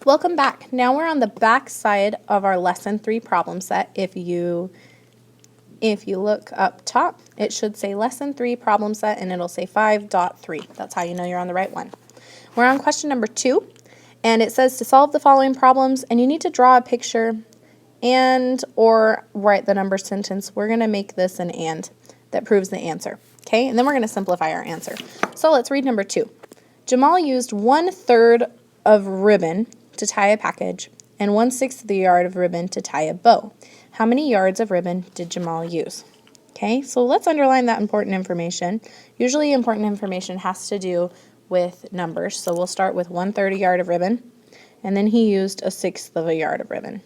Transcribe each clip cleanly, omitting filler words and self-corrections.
Welcome back. Now we're on the back side of our lesson 3 problem set. If you look up top, it should say lesson 3 problem set and it'll say 5.3. That's how you know you're on the right one. We're on question number 2 and it says to solve the following problems and you need to draw a picture and or write the number sentence. We're going to make this an and that proves the answer. Okay, and then we're going to simplify our answer. So let's read number 2. Jamal used 1/3 of ribbon to tie a package and 1/6 of the yard of ribbon to tie a bow. How many yards of ribbon did Jamal use? Okay, so let's underline that important information. Usually important information has to do with numbers, so we'll start with 1/3 a yard of ribbon, and then he used 1/6 of a yard of ribbon.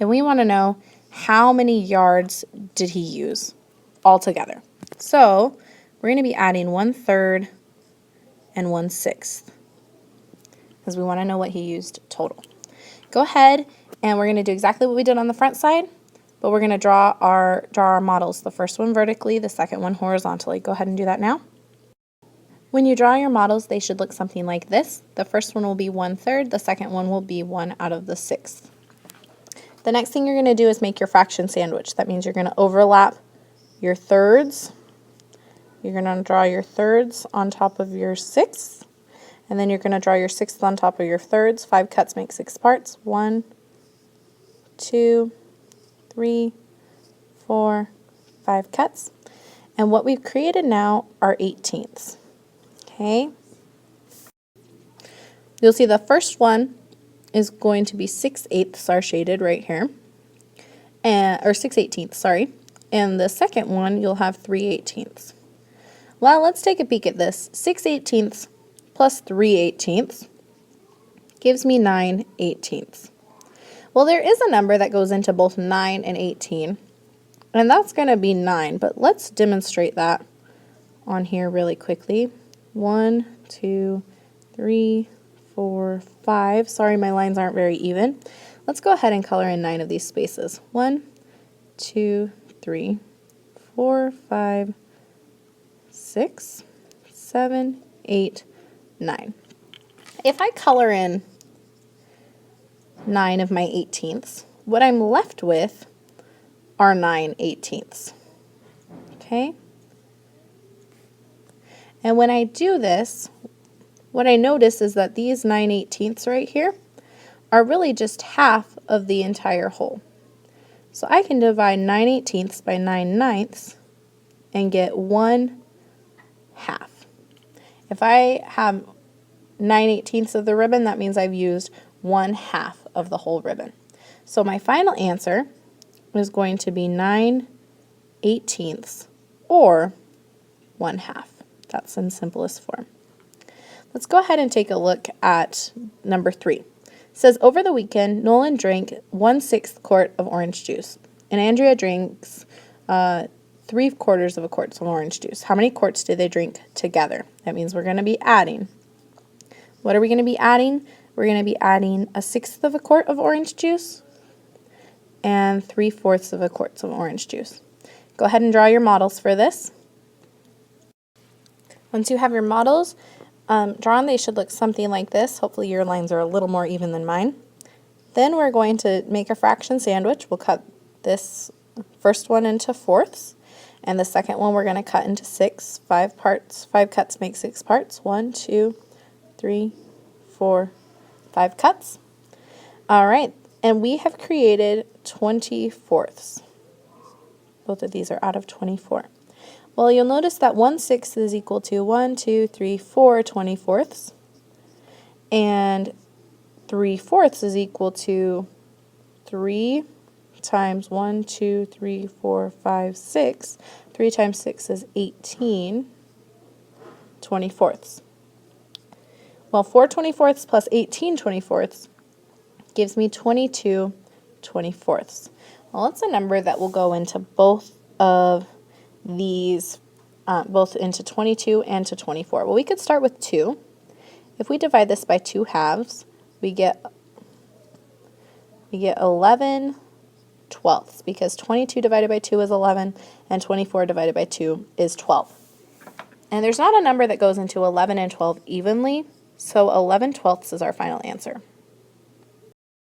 And we want to know how many yards did he use altogether. So we're going to be adding 1/3 and 1/6 because we want to know what he used total. Go ahead and we're going to do exactly what we did on the front side, but we're going to draw our models. The first one vertically, the second one horizontally. Go ahead and do that now. When you draw your models, they should look something like this. The first one will be 1/3, the second one will be 1/6. The next thing you're going to do is make your fraction sandwich. That means you're going to overlap your thirds. You're going to draw your thirds on top of your sixths, and then you're going to draw your sixths on top of your thirds. 5 cuts make 6 parts. 1, 2, 3, 4, 5 cuts. And what we've created now are 1/18. Okay? You'll see the first one is going to be 6/8 are shaded right here, or 6/18, sorry. And the second one, you'll have 3/18. Well, let's take a peek at this. 6/18 plus 3/18 gives me 9/18. Well, there is a number that goes into both 9 and 18, and that's going to be 9, but let's demonstrate that on here really quickly. 1, 2, 3, 4, 5. Sorry, my lines aren't very even. Let's go ahead and color in 9 of these spaces. 1, 2, 3, 4, 5, 6, 7, 8, 9. If I color in 9 of my 18ths, what I'm left with are 9/18. Okay? And when I do this, what I notice is that these 9/18 right here are really just half of the entire whole. So I can divide 9/18 by 9/9 and get 1/2. If I have 9/18 of the ribbon, that means I've used 1/2 of the whole ribbon. So my final answer is going to be 9/18 or 1/2. That's in simplest form. Let's go ahead and take a look at number 3. It says, over the weekend, Nolan drank 1/6 quart of orange juice, and Andrea drinks 3/4 of a quart of orange juice. How many quarts did they drink together? That means we're going to be adding. What are we going to be adding? We're going to be adding 1/6 of a quart of orange juice and 3/4 of a quart of orange juice. Go ahead and draw your models for this. Once you have your models drawn, they should look something like this. Hopefully your lines are a little more even than mine. Then we're going to make a fraction sandwich. We'll cut this first one into fourths, and the second one we're going to cut into 6. 5 parts. 5 cuts make 6 parts. 1, 2, 3, 4, 5 cuts. All right, and we have created 20/4. Both of these are out of 24. Well, you'll notice that 1/6 is equal to 1, 2, 3, 4 20/4, and 3/4 is equal to 3 times 1, 2, 3, 4, 5, 6. 3 times 6 is 18 20/4. Well, 4 20/4 plus 18 20/4 gives me 22 20/4. Well, it's a number that will go into both of these, both into 22 and to 24. Well, we could start with 2. If we divide this by 2 halves, we get 11/12 because 22 divided by 2 is 11 and 24 divided by 2 is 12. And there's not a number that goes into 11 and 12 evenly, so 11/12 is our final answer.